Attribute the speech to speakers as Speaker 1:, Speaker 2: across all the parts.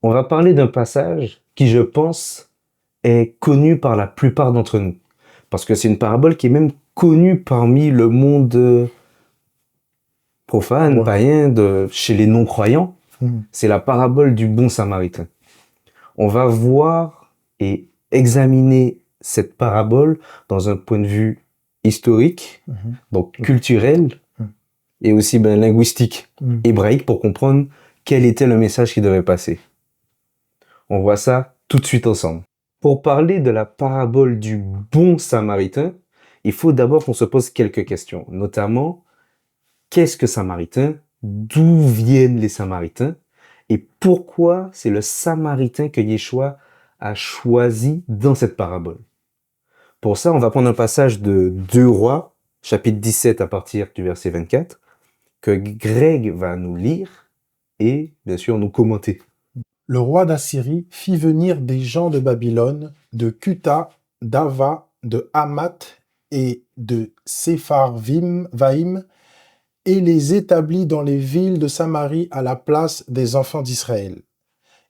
Speaker 1: On va parler d'un passage qui, je pense, est connu par la plupart d'entre nous. Parce que c'est une parabole qui est même connue parmi le monde profane,
Speaker 2: Ouais.
Speaker 1: païen, chez les non-croyants. C'est la parabole du bon samaritain. On va voir et examiner cette parabole dans un point de vue historique, donc culturel, et aussi linguistique, hébraïque, pour comprendre quel était le message qui devait passer. On voit ça tout de suite ensemble. Pour parler de la parabole du bon samaritain, il faut d'abord qu'on se pose quelques questions, notamment qu'est-ce que samaritain, d'où viennent les samaritains et pourquoi c'est le samaritain que Yeshua a choisi dans cette parabole. Pour ça, on va prendre un passage de 2 Rois, chapitre 17 à partir du verset 24, que Greg va nous lire et bien sûr nous commenter.
Speaker 2: Le roi d'Assyrie fit venir des gens de Babylone, de Cuta, d'Ava, de Hamath et de Sepharvaim, et les établit dans les villes de Samarie à la place des enfants d'Israël.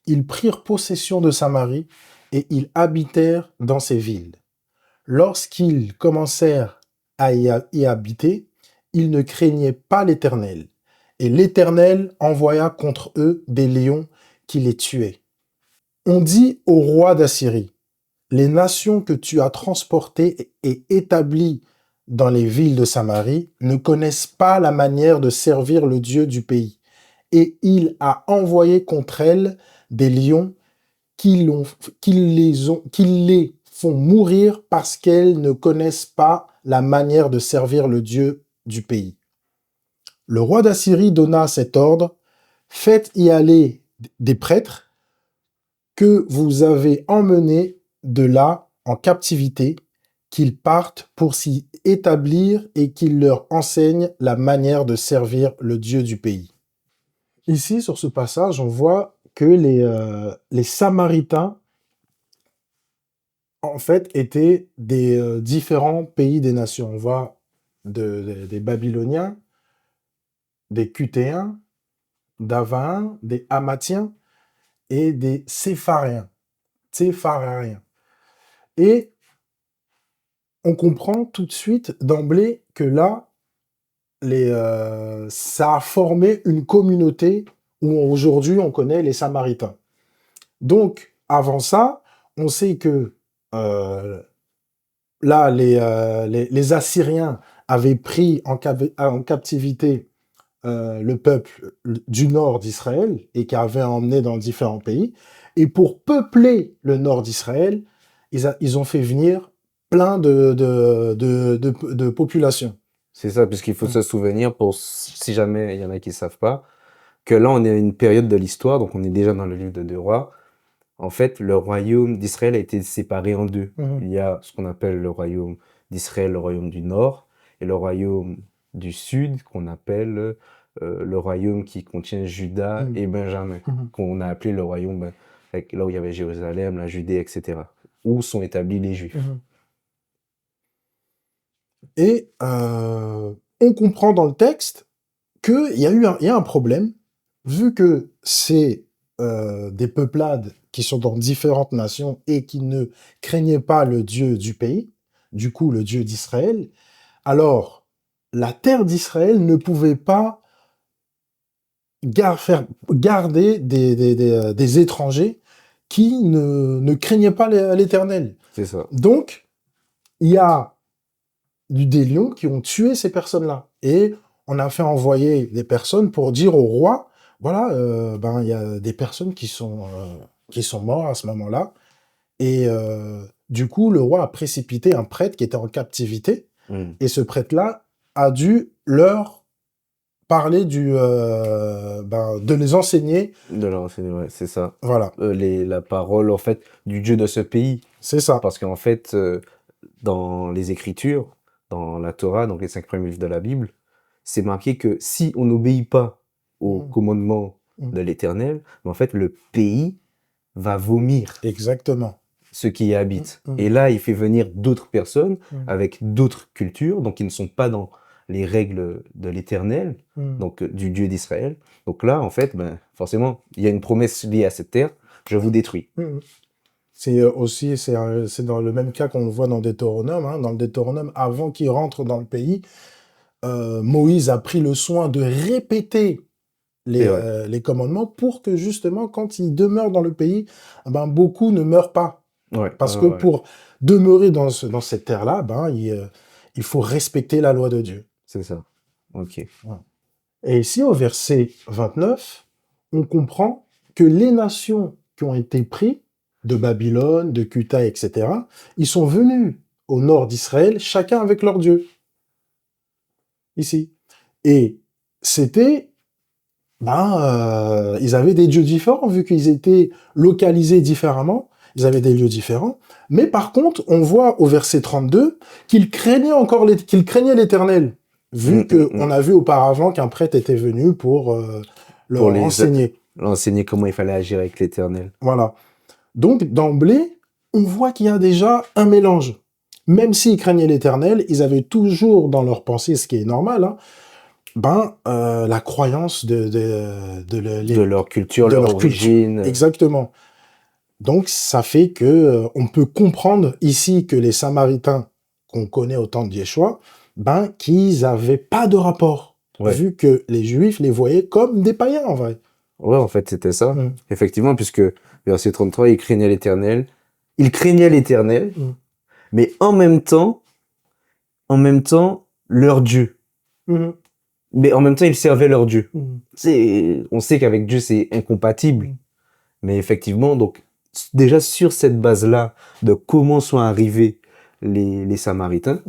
Speaker 2: Ils prirent possession de Samarie et ils habitèrent dans ces villes. Lorsqu'ils commencèrent à y habiter, ils ne craignaient pas l'Éternel. Et l'Éternel envoya contre eux des lions qui les tuaient. On dit au roi d'Assyrie, les nations que tu as transportées et établies dans les villes de Samarie ne connaissent pas la manière de servir le Dieu du pays. Et il a envoyé contre elles des lions qui les font mourir parce qu'elles ne connaissent pas la manière de servir le Dieu du pays. Le roi d'Assyrie donna cet ordre, faites y aller des prêtres que vous avez emmenés de là en captivité, qu'ils partent pour s'y établir et qu'ils leur enseignent la manière de servir le Dieu du pays. Ici, sur ce passage, on voit que les Samaritains, en fait, étaient des différents pays des nations. On voit des Babyloniens, des Cutéens, d'Avains, des Hamathiens et des Séphariens. Et on comprend tout de suite, d'emblée, que là, ça a formé une communauté où aujourd'hui on connaît les Samaritains. Donc, avant ça, on sait que là, les Assyriens avaient pris en captivité le peuple du nord d'Israël et qui avaient emmené dans différents pays. Et pour peupler le nord d'Israël, ils ont fait venir plein de populations.
Speaker 1: C'est ça, puisqu'il faut se souvenir, si jamais il y en a qui ne savent pas, que là on est à une période de l'histoire, donc on est déjà dans le livre de 2 Rois. En fait, le royaume d'Israël a été séparé en deux. Il y a ce qu'on appelle le royaume d'Israël, le royaume du nord, et le royaume du sud, qu'on appelle le royaume qui contient Juda et Benjamin, qu'on a appelé le royaume, là où il y avait Jérusalem, la Judée, etc., où sont établis les Juifs.
Speaker 2: Et on comprend dans le texte qu'il y a un problème, vu que c'est des peuplades qui sont dans différentes nations et qui ne craignaient pas le Dieu du pays, du coup le Dieu d'Israël. Alors, la terre d'Israël ne pouvait pas garder des étrangers qui ne craignaient pas l'Éternel.
Speaker 1: C'est ça.
Speaker 2: Donc, il y a des lions qui ont tué ces personnes-là. Et on a fait envoyer des personnes pour dire au roi, voilà, il y a des personnes qui sont mortes à ce moment-là. Et du coup, le roi a précipité un prêtre qui était en captivité. Et ce prêtre-là a dû leur parler de les enseigner.
Speaker 1: De leur enseigner, ouais, c'est ça.
Speaker 2: Voilà.
Speaker 1: La parole, en fait, du Dieu de ce pays.
Speaker 2: C'est ça.
Speaker 1: Parce qu'en fait, dans les Écritures, dans la Torah, donc les 5 premiers livres de la Bible, c'est marqué que si on n'obéit pas au commandement de l'Éternel, en fait, le pays va vomir.
Speaker 2: Exactement.
Speaker 1: Ceux qui y habitent. Et là, il fait venir d'autres personnes avec d'autres cultures, donc qui ne sont pas dans les règles de l'Éternel, donc du Dieu d'Israël. Donc là, en fait, forcément, il y a une promesse liée à cette terre, je vous détruis.
Speaker 2: C'est aussi, c'est dans le même cas qu'on le voit dans Deutéronome. Hein. Dans le Deutéronome, avant qu'il rentre dans le pays, Moïse a pris le soin de répéter les commandements pour que justement, quand il demeure dans le pays, ben, beaucoup ne meurent pas. Parce que pour demeurer dans cette terre-là, ben, il faut respecter la loi de Dieu.
Speaker 1: C'est ça. Ok.
Speaker 2: Ouais. Et ici, au verset 29, on comprend que les nations qui ont été prises de Babylone, de Cuta, etc., ils sont venus au nord d'Israël, chacun avec leur Dieu. Ici. Et c'était, ils avaient des dieux différents, vu qu'ils étaient localisés différemment, ils avaient des lieux différents. Mais par contre, on voit au verset 32 qu'ils craignaient l'Éternel, vu qu'on a vu auparavant qu'un prêtre était venu pour leur enseigner.
Speaker 1: L'enseigner comment il fallait agir avec l'Éternel.
Speaker 2: Voilà. Donc, d'emblée, on voit qu'il y a déjà un mélange. Même s'ils craignaient l'Éternel, ils avaient toujours dans leur pensée, ce qui est normal, hein, la croyance de
Speaker 1: leur culture, de leur origine.
Speaker 2: Exactement. Donc, ça fait que on peut comprendre ici que les Samaritains qu'on connaît au temps de Yeshua, qu'ils n'avaient pas de rapport, vu que les Juifs les voyaient comme des païens, en vrai.
Speaker 1: Ouais, en fait, c'était ça. Effectivement, puisque verset 33, ils craignaient l'Éternel. Ils craignaient l'Éternel, mais en même temps, leur Dieu. Mais en même temps, ils servaient leur Dieu. On sait qu'avec Dieu, c'est incompatible. Mais effectivement, donc, déjà sur cette base-là de comment sont arrivés les Samaritains,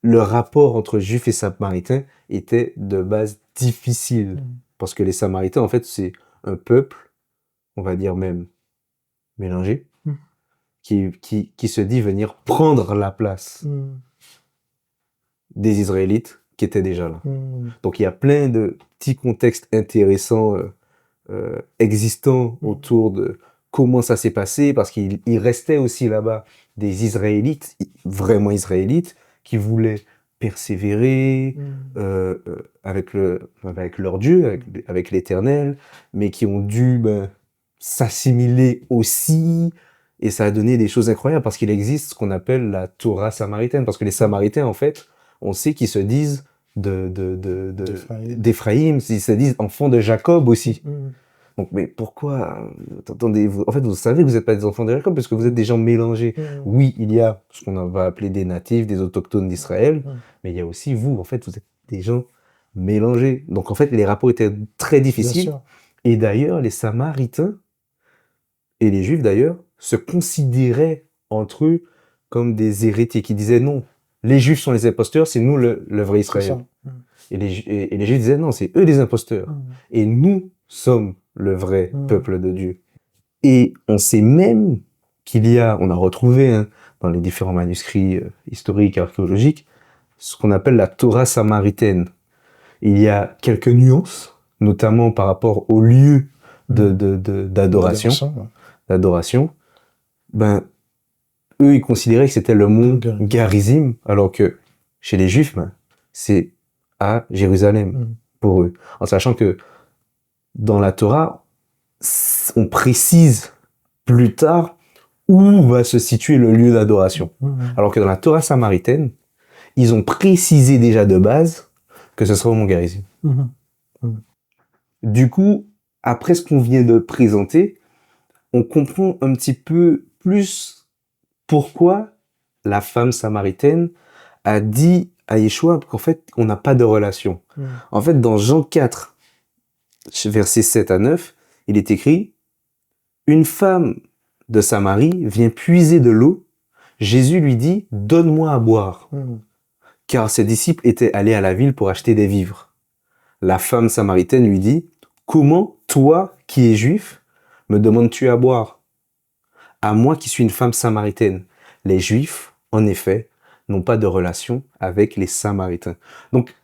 Speaker 1: le rapport entre Juifs et Samaritains était de base difficile. Parce que les Samaritains, en fait, c'est un peuple, on va dire même mélangé, qui se dit venir prendre la place des Israélites qui étaient déjà là. Donc il y a plein de petits contextes intéressants existants autour de comment ça s'est passé, parce qu'il restait aussi là-bas des Israélites, vraiment Israélites, qui voulaient persévérer avec leur Dieu, avec l'Éternel, mais qui ont dû s'assimiler aussi, et ça a donné des choses incroyables, parce qu'il existe ce qu'on appelle la Torah samaritaine, parce que les Samaritains, en fait, on sait qu'ils se disent d'Éphraïm, ils se disent enfants de Jacob aussi. Donc, mais pourquoi attendez-vous? En fait, vous savez que vous n'êtes pas des enfants de Jacob, parce que vous êtes des gens mélangés. Oui, il y a ce qu'on va appeler des natifs, des autochtones d'Israël, mais il y a aussi vous, en fait, vous êtes des gens mélangés. Donc, en fait, les rapports étaient très difficiles. Et d'ailleurs, les Samaritains, et les Juifs d'ailleurs, se considéraient entre eux comme des hérétiques, qui disaient non, les Juifs sont les imposteurs, c'est nous le vrai Israël. Et les Juifs disaient non, c'est eux les imposteurs. Et nous sommes le vrai peuple de Dieu. Et on sait même on a retrouvé dans les différents manuscrits historiques et archéologiques, ce qu'on appelle la Torah samaritaine. Il y a quelques nuances, notamment par rapport au lieu d'adoration. Eux, ils considéraient que c'était le mont Garizim, alors que chez les Juifs, c'est à Jérusalem pour eux. En sachant que dans la Torah, on précise plus tard où va se situer le lieu d'adoration. Alors que dans la Torah samaritaine, ils ont précisé déjà de base que ce sera au mont Garizim. Du coup, après ce qu'on vient de présenter, on comprend un petit peu plus pourquoi la femme samaritaine a dit à Yeshua qu'en fait, on n'a pas de relation. En fait, dans Jean 4, versets 7 à 9, il est écrit « Une femme de Samarie vient puiser de l'eau. Jésus lui dit « Donne-moi à boire. » Car ses disciples étaient allés à la ville pour acheter des vivres. La femme samaritaine lui dit « Comment, toi qui es juif, me demandes-tu à boire ? À moi qui suis une femme samaritaine. » Les Juifs, en effet, n'ont pas de relation avec les Samaritains. Donc,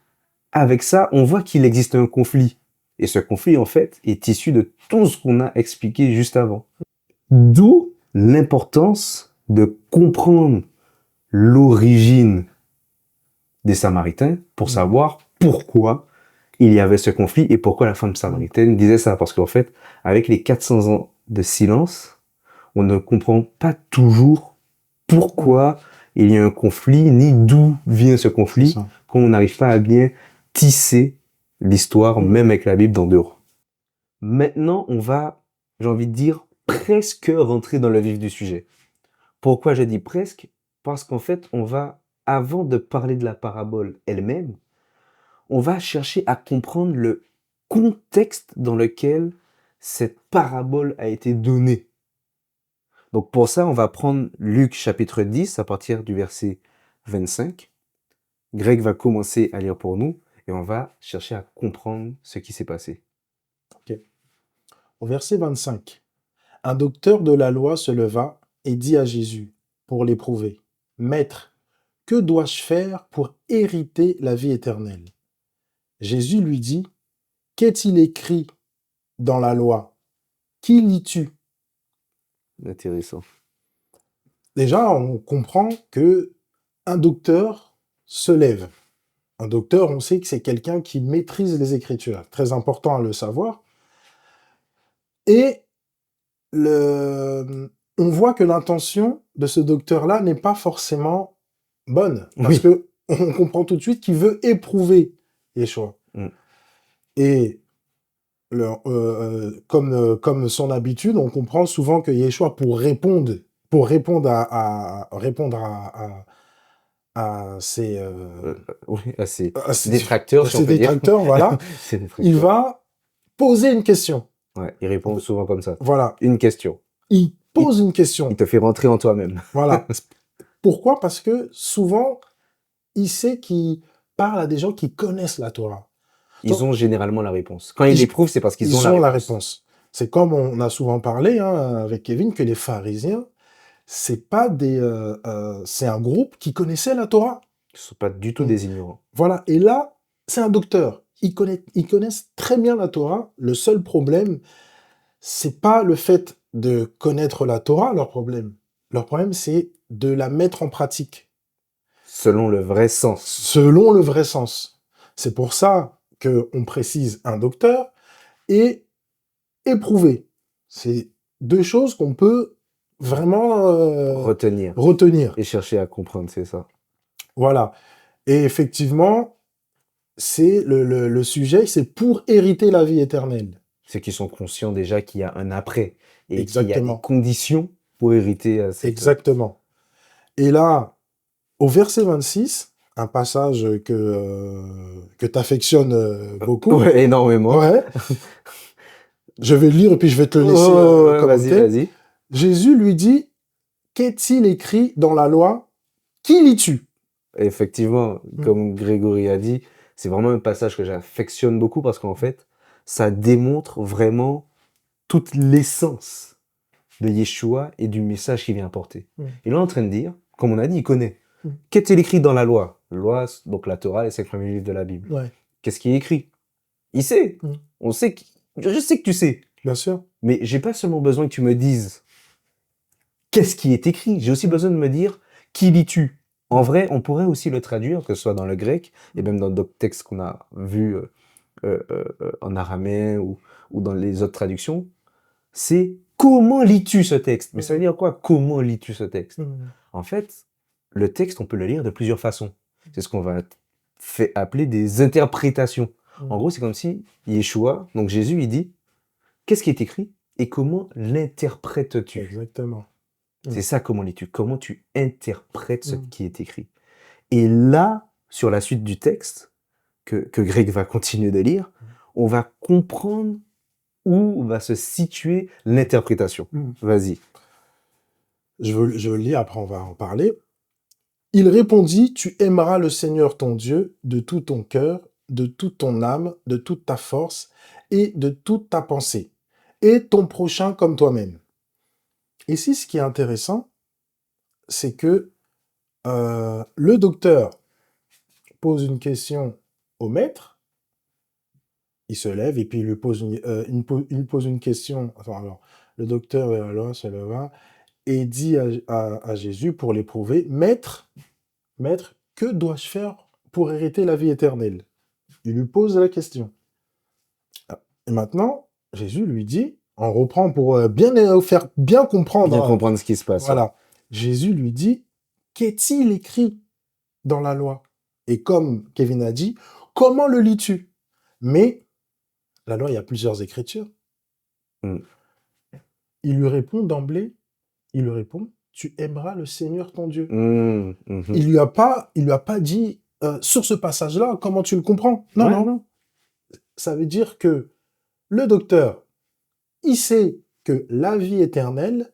Speaker 1: avec ça, on voit qu'il existe un conflit. Et ce conflit, en fait, est issu de tout ce qu'on a expliqué juste avant. D'où l'importance de comprendre l'origine des Samaritains pour savoir pourquoi il y avait ce conflit et pourquoi la femme samaritaine disait ça. Parce qu'en fait, avec les 400 ans de silence, on ne comprend pas toujours pourquoi il y a un conflit, ni d'où vient ce conflit, quand on n'arrive pas à bien tisser l'histoire, même avec la Bible dans dehors. Maintenant, on va, j'ai envie de dire, presque rentrer dans le vif du sujet. Pourquoi je dis presque? Parce qu'en fait, on va, avant de parler de la parabole elle-même, on va chercher à comprendre le contexte dans lequel cette parabole a été donnée. Donc pour ça, on va prendre Luc chapitre 10 à partir du verset 25. Greg va commencer à lire pour nous et on va chercher à comprendre ce qui s'est passé.
Speaker 2: Ok. Au verset 25, un docteur de la loi se leva et dit à Jésus, pour l'éprouver, « Maître, que dois-je faire pour hériter la vie éternelle ?» Jésus lui dit, « Qu'est-il écrit dans la loi? Qui lis-tu »
Speaker 1: Intéressant.
Speaker 2: Déjà, on comprend que un docteur se lève. Un docteur, on sait que c'est quelqu'un qui maîtrise les Écritures. Très important à le savoir. Et on voit que l'intention de ce docteur-là n'est pas forcément bonne. Parce que on comprend tout de suite qu'il veut éprouver Yeshua. Et comme son habitude, on comprend souvent que Yeshua, pour répondre à ses
Speaker 1: détracteurs, si on peut dire.
Speaker 2: Voilà, il va poser une question.
Speaker 1: Ouais, il répond souvent comme ça.
Speaker 2: Voilà.
Speaker 1: Une question.
Speaker 2: Il pose une question.
Speaker 1: Il te fait rentrer en toi-même.
Speaker 2: Voilà. Pourquoi? Parce que souvent, il sait qu'il parle à des gens qui connaissent la Torah.
Speaker 1: Ils ont généralement la réponse. Quand ils l'éprouvent, c'est parce qu'ils ont
Speaker 2: la réponse. C'est comme on a souvent parlé avec Kevin, que les pharisiens, c'est pas c'est un groupe qui connaissait la Torah.
Speaker 1: Ils ne sont pas du tout des ignorants.
Speaker 2: Voilà. Et là, c'est un docteur. Ils connaissent très bien la Torah. Le seul problème, c'est pas le fait de connaître la Torah, leur problème. Leur problème, c'est de la mettre en pratique.
Speaker 1: Selon le vrai sens.
Speaker 2: Selon le vrai sens. C'est pour ça qu'on précise un docteur et éprouver. C'est deux choses qu'on peut vraiment retenir.
Speaker 1: Et chercher à comprendre, c'est ça.
Speaker 2: Voilà. Et effectivement, c'est le sujet, c'est pour hériter la vie éternelle.
Speaker 1: C'est qu'ils sont conscients déjà qu'il y a un après et
Speaker 2: Exactement.
Speaker 1: qu'il y a des conditions pour hériter cette...
Speaker 2: Exactement. Et là, au verset 26, un passage que tu affectionnes beaucoup.
Speaker 1: Ouais, énormément.
Speaker 2: Ouais. Je vais le lire et puis je vais te le laisser commenter.
Speaker 1: Vas-y.
Speaker 2: Jésus lui dit, qu'est-il écrit dans la loi? Qui lis-tu?
Speaker 1: Effectivement, comme Grégory a dit, c'est vraiment un passage que j'affectionne beaucoup parce qu'en fait, ça démontre vraiment toute l'essence de Yeshua et du message qu'il vient apporter. Il est en train de dire, comme on a dit, il connaît. Qu'est-il écrit dans la loi? La loi, donc la Torah, les 5 premiers livres de la Bible.
Speaker 2: Ouais.
Speaker 1: Qu'est-ce qui est écrit? Il sait. On sait je sais que tu sais.
Speaker 2: Bien sûr.
Speaker 1: Mais j'ai pas seulement besoin que tu me dises qu'est-ce qui est écrit. J'ai aussi besoin de me dire qui lis-tu. En vrai, on pourrait aussi le traduire, que ce soit dans le grec et même dans d'autres textes qu'on a vus en araméen ou dans les autres traductions. C'est comment lis-tu ce texte? Mais ça veut dire quoi? Comment lis-tu ce texte? En fait, le texte, on peut le lire de plusieurs façons. C'est ce qu'on va appeler des interprétations. En gros, c'est comme si Yeshua, donc Jésus, il dit qu'est-ce qui est écrit et comment l'interprètes-tu?
Speaker 2: Exactement.
Speaker 1: C'est ça, comment lis-tu? Comment tu interprètes ce qui est écrit? Et là, sur la suite du texte, que Greg va continuer de lire, on va comprendre où va se situer l'interprétation. Vas-y.
Speaker 2: Je le lis, après on va en parler. Il répondit, tu aimeras le Seigneur ton Dieu de tout ton cœur, de toute ton âme, de toute ta force et de toute ta pensée, et ton prochain comme toi-même. Ici, ce qui est intéressant, c'est que le docteur pose une question au maître, il se lève et puis il lui pose une question. Enfin, alors, le docteur alors, se leva et dit à Jésus pour l'éprouver, Maître, que dois-je faire pour hériter la vie éternelle? Il lui pose la question. Et maintenant, Jésus lui dit, on reprend pour faire bien comprendre.
Speaker 1: Bien comprendre ce qui se passe.
Speaker 2: Voilà. Jésus lui dit, qu'est-il écrit dans la loi? Et comme Kevin a dit, comment le lis-tu? Mais la loi, il y a plusieurs écritures. Il lui répond d'emblée, tu aimeras le Seigneur ton Dieu. Il lui a pas dit, sur ce passage-là, comment tu le comprends? Non. Ça veut dire que le docteur, il sait que la vie éternelle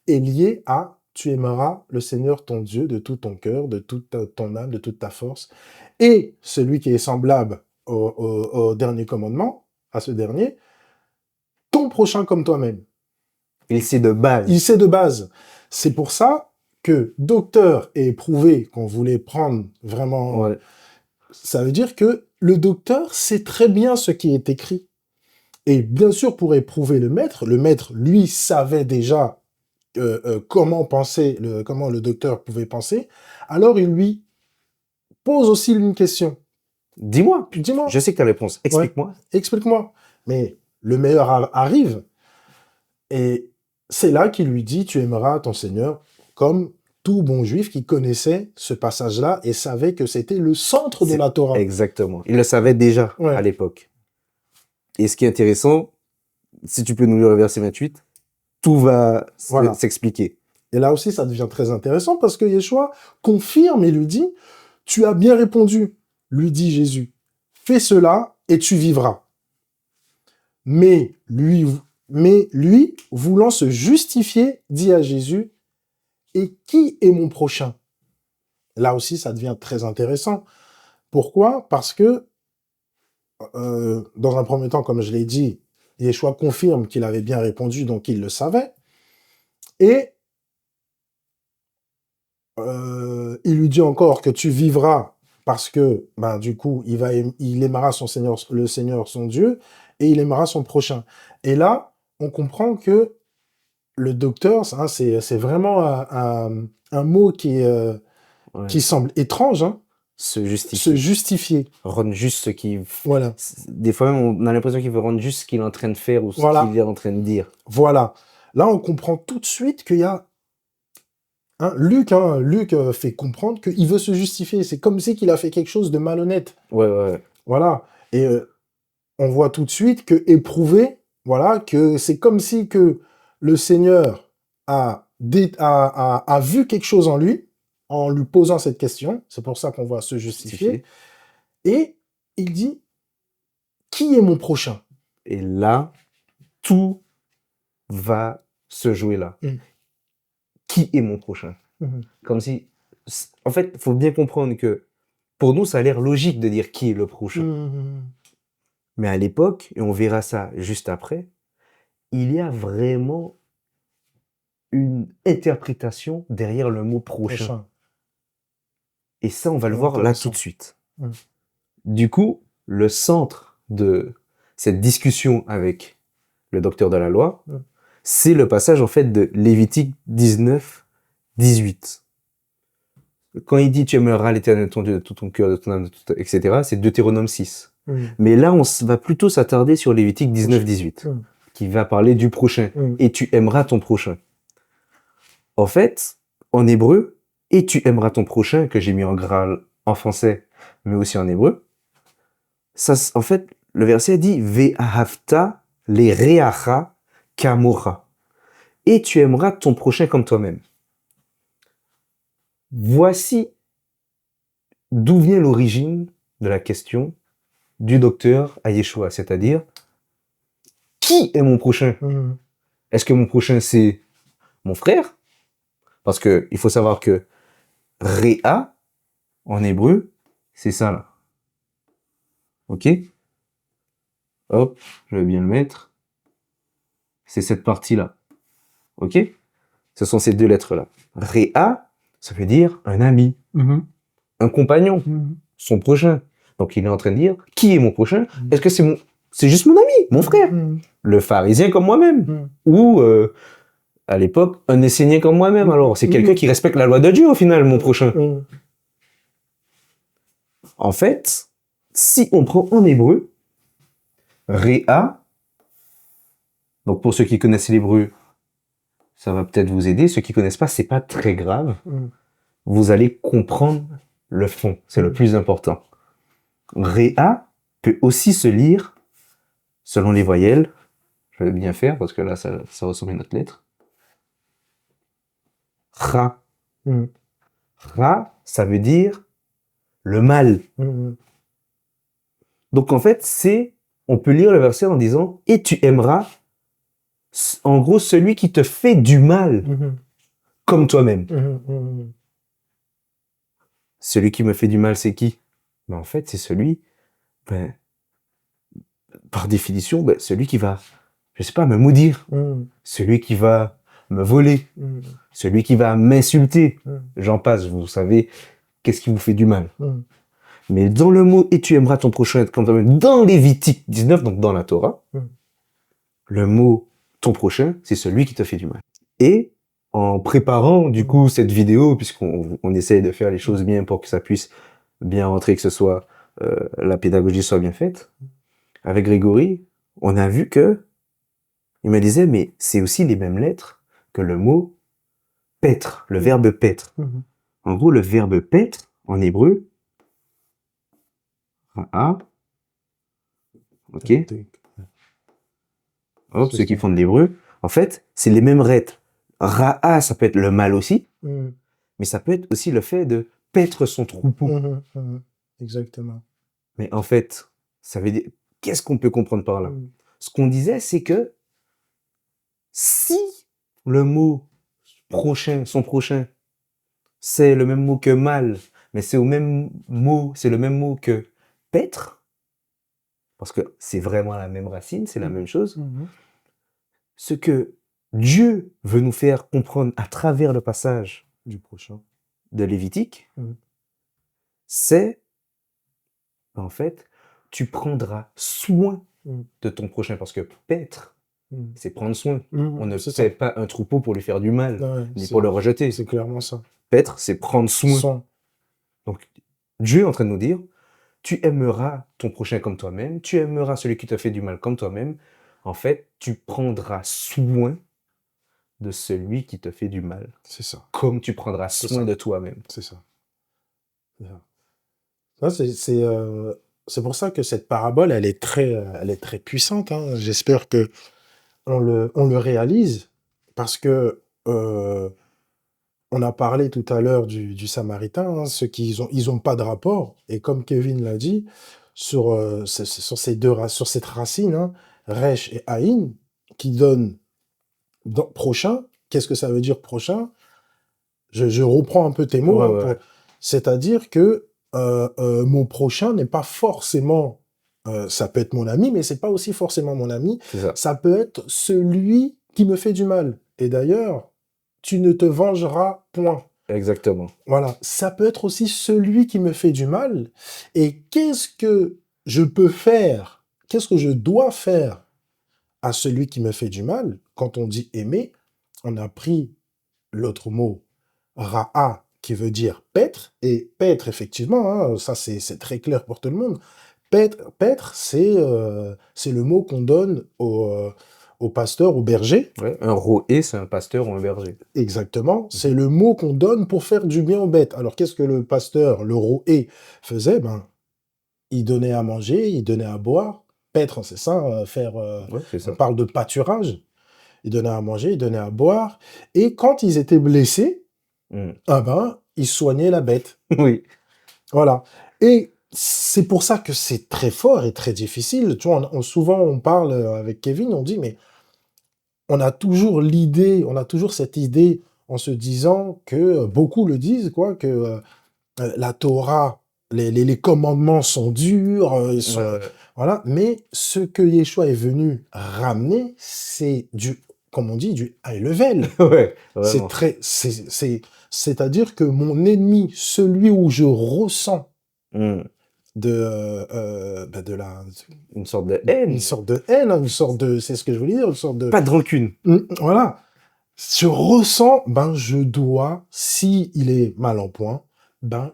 Speaker 2: est liée à tu aimeras le Seigneur ton Dieu de tout ton cœur, de toute ton âme, de toute ta force. Et celui qui est semblable au dernier commandement, à ce dernier, ton prochain comme toi-même.
Speaker 1: Il sait de base.
Speaker 2: C'est pour ça que docteur est éprouvé qu'on voulait prendre vraiment...
Speaker 1: Ouais.
Speaker 2: Ça veut dire que le docteur sait très bien ce qui est écrit. Et bien sûr, pour éprouver le maître, lui, savait déjà comment le docteur pouvait penser. Alors, il lui pose aussi une question.
Speaker 1: Dis-moi. Je sais que tu as la réponse. Explique-moi.
Speaker 2: Ouais, explique-moi. Mais le meilleur arrive. Et c'est là qu'il lui dit, tu aimeras ton Seigneur comme tout bon juif qui connaissait ce passage-là et savait que c'était le centre de la Torah.
Speaker 1: Exactement. Il le savait déjà à l'époque. Et ce qui est intéressant, si tu peux nous lire le verset 28, tout va s'expliquer.
Speaker 2: Et là aussi, ça devient très intéressant parce que Yeshua confirme et lui dit, tu as bien répondu, lui dit Jésus, fais cela et tu vivras. Mais lui, voulant se justifier, dit à Jésus, et qui est mon prochain? Là aussi, ça devient très intéressant. Pourquoi? Parce que, dans un premier temps, comme je l'ai dit, Yeshua confirme qu'il avait bien répondu, donc il le savait. Et il lui dit encore que tu vivras parce que, du coup, il aimera le Seigneur son Dieu et il aimera son prochain. Et là, on comprend que le docteur, c'est vraiment un mot qui semble étrange.
Speaker 1: Se
Speaker 2: justifier.
Speaker 1: Rendre juste ce qu'il...
Speaker 2: Voilà.
Speaker 1: Des fois, on a l'impression qu'il veut rendre juste ce qu'il est en train de faire ou ce qu'il est en train de dire.
Speaker 2: Voilà. Là, on comprend tout de suite qu'il y a... Luc fait comprendre qu'il veut se justifier. C'est comme si qu'il a fait quelque chose de malhonnête.
Speaker 1: Ouais.
Speaker 2: Voilà. Et on voit tout de suite que éprouvé, voilà, que c'est comme si que le Seigneur a vu quelque chose en lui, en lui posant cette question. C'est pour ça qu'on voit se justifier. Et il dit, qui est mon prochain?
Speaker 1: Et là, tout va se jouer là. Qui est mon prochain? Comme si... En fait, il faut bien comprendre que pour nous, ça a l'air logique de dire qui est le prochain. Mais à l'époque, et on verra ça juste après, il y a vraiment une interprétation derrière le mot prochain. Et ça, on va le voir là tout de suite. Du coup, le centre de cette discussion avec le docteur de la loi, c'est le passage en fait de Lévitique 19, 18. Quand il dit tu aimeras l'Éternel ton Dieu de tout ton cœur, de ton âme, etc., c'est Deutéronome 6. Mais là, on va plutôt s'attarder sur Lévitique 19, 18, qui va parler du prochain. Et tu aimeras ton prochain. En fait, en hébreu, et tu aimeras ton prochain, que j'ai mis en gras en français, mais aussi en hébreu, ça, en fait, le verset dit Ve'ahavta le reacha kamocha. Et tu aimeras ton prochain comme toi-même. Voici d'où vient l'origine de la question du docteur à Yeshua, c'est-à-dire qui est mon prochain? Est-ce que mon prochain c'est mon frère? Parce que il faut savoir que Réa en hébreu, c'est ça là. Ok? Hop, je vais bien le mettre. C'est cette partie-là. Ok? Ce sont ces deux lettres-là. Réa, ça veut dire un ami, un compagnon, son prochain. Donc il est en train de dire, qui est mon prochain? Est-ce que c'est juste mon ami, mon frère? Le pharisien comme moi-même? Ou, à l'époque, un essénien comme moi-même. Alors, c'est quelqu'un qui respecte la loi de Dieu au final, mon prochain. En fait, si on prend en hébreu, Réa, donc pour ceux qui connaissent l'hébreu, ça va peut-être vous aider. Ceux qui connaissent pas, c'est pas très grave. Vous allez comprendre le fond. C'est le plus important. Réa peut aussi se lire selon les voyelles. Je vais bien faire parce que là, ça ressemble à notre lettre. Ra. Ra, ça veut dire le mal. Donc en fait, on peut lire le verset en disant « Et tu aimeras » en gros, celui qui te fait du mal, comme toi-même. Celui qui me fait du mal, c'est qui? Ben, en fait, c'est celui, par définition, celui qui va, je sais pas, me maudire. Celui qui va me voler. Celui qui va m'insulter. J'en passe, vous savez, qu'est-ce qui vous fait du mal. Mais dans le mot « et tu aimeras ton prochain comme toi-même », dans Lévitique 19, donc dans la Torah, le mot ton prochain, c'est celui qui te fait du mal. Et en préparant du coup cette vidéo, puisqu'on essaye de faire les choses bien pour que ça puisse bien rentrer, que ce soit la pédagogie soit bien faite, avec Grégory, on a vu que il me disait mais c'est aussi les mêmes lettres que le mot paître, le verbe paître. En gros, le verbe paître en hébreu, ok. Hop, ceux qui font de l'hébreu, en fait, c'est les mêmes lettres. Ra'a, ça peut être le mal aussi, mais ça peut être aussi le fait de paître son troupeau.
Speaker 2: Exactement.
Speaker 1: Mais en fait, ça veut dire, qu'est-ce qu'on peut comprendre par là? Ce qu'on disait, c'est que si le mot prochain, son prochain, c'est le même mot que mal, mais c'est le même mot que paître, parce que c'est vraiment la même racine, c'est la même chose. Ce que Dieu veut nous faire comprendre à travers le passage
Speaker 2: du prochain
Speaker 1: de Lévitique, c'est, en fait, tu prendras soin de ton prochain, parce que paître, c'est prendre soin. On ne paie pas un troupeau pour lui faire du mal, ni pour le rejeter.
Speaker 2: C'est clairement ça.
Speaker 1: Paître, c'est prendre soin. Donc, Dieu est en train de nous dire, tu aimeras ton prochain comme toi-même, tu aimeras celui qui te fait du mal comme toi-même. En fait, tu prendras soin de celui qui te fait du mal.
Speaker 2: C'est ça.
Speaker 1: Comme tu prendras soin de toi-même.
Speaker 2: C'est ça. C'est pour ça que cette parabole, elle est très puissante. Hein. J'espère que on le réalise, parce que on a parlé tout à l'heure du Samaritain, hein, ceux qui ils ont pas de rapport, et comme Kevin l'a dit, sur cette racine, hein, Resh et Aïn, qui donne prochain. Qu'est-ce que ça veut dire prochain? Je reprends un peu tes mots, c'est-à-dire que mon prochain n'est pas forcément, ça peut être mon ami, mais c'est pas aussi forcément mon ami. Ça peut être celui qui me fait du mal. Et d'ailleurs, tu ne te vengeras point.
Speaker 1: Exactement.
Speaker 2: Voilà. Ça peut être aussi celui qui me fait du mal. Et qu'est-ce que je peux faire? Qu'est-ce que je dois faire à celui qui me fait du mal? Quand on dit aimer, on a pris l'autre mot, ra'a, qui veut dire paître. Et paître, effectivement, hein, ça c'est très clair pour tout le monde. Paître, c'est le mot qu'on donne au pasteur, au berger.
Speaker 1: Ouais, un roé, c'est un pasteur ou un berger.
Speaker 2: Exactement. C'est le mot qu'on donne pour faire du bien aux bêtes. Alors, qu'est-ce que le pasteur, le roé, faisait? Il donnait à manger, il donnait à boire. Paître, c'est ça, on parle de pâturage. Il donnait à manger, il donnait à boire. Et quand ils étaient blessés, ils soignaient la bête.
Speaker 1: Oui.
Speaker 2: Voilà. Et c'est pour ça que c'est très fort et très difficile. Tu vois, souvent, on parle avec Kevin, on dit, mais on a toujours cette idée en se disant que, beaucoup le disent, quoi, que la Torah, les commandements sont durs, voilà. Mais ce que Yeshua est venu ramener, c'est comme on dit, du high level. C'est-à-dire que mon ennemi, celui où je ressens une
Speaker 1: sorte de haine.
Speaker 2: C'est ce que je voulais dire, une sorte de...
Speaker 1: Pas de rancune.
Speaker 2: Voilà. Je ressens, je dois, si il est mal en point,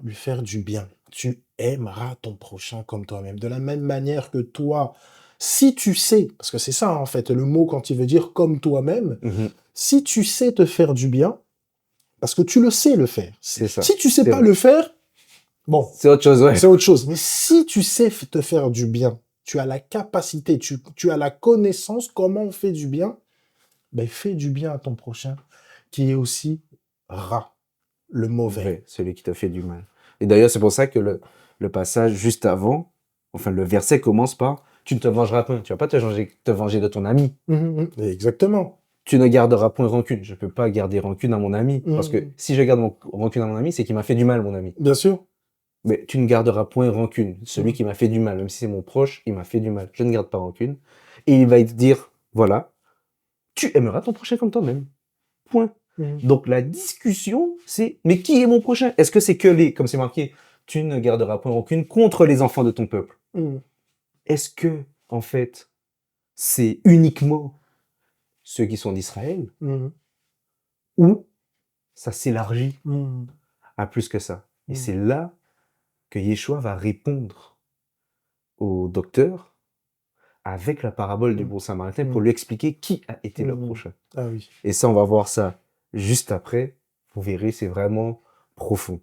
Speaker 2: lui faire du bien. Tu aimeras ton prochain comme toi-même. De la même manière que toi, si tu sais, parce que c'est ça en fait, le mot quand il veut dire comme toi-même, si tu sais te faire du bien, parce que tu le sais le faire.
Speaker 1: C'est ça.
Speaker 2: Si tu sais
Speaker 1: C'est
Speaker 2: pas
Speaker 1: vrai.
Speaker 2: le faire, bon,
Speaker 1: C'est autre chose, ouais.
Speaker 2: c'est autre chose. Mais si tu sais te faire du bien, tu as la capacité, tu as la connaissance comment on fait du bien, ben fais du bien à ton prochain, qui est aussi rat, le mauvais.
Speaker 1: Vrai, celui qui t'a fait du mal. Et d'ailleurs, c'est pour ça que le passage juste avant, enfin, le verset commence par « Tu ne te vengeras point ». Tu vas pas te venger de ton ami.
Speaker 2: Exactement.
Speaker 1: Tu ne garderas point rancune. Je peux pas garder rancune à mon ami. Parce que si je garde rancune à mon ami, c'est qu'il m'a fait du mal, mon ami.
Speaker 2: Bien sûr.
Speaker 1: Mais tu ne garderas point rancune. Celui qui m'a fait du mal, même si c'est mon proche, il m'a fait du mal. Je ne garde pas rancune. Et il va te dire, voilà, tu aimeras ton prochain comme toi-même. Point. Donc la discussion, c'est, mais qui est mon prochain? Est-ce que c'est que comme c'est marqué, tu ne garderas point rancune contre les enfants de ton peuple? Est-ce que, en fait, c'est uniquement ceux qui sont d'Israël? Ou ça s'élargit à plus que ça? Et c'est là que Yeshua va répondre au docteur avec la parabole du bon samaritain pour lui expliquer qui a été le prochain.
Speaker 2: Ah oui.
Speaker 1: Et ça, on va voir ça juste après. Vous verrez, c'est vraiment profond.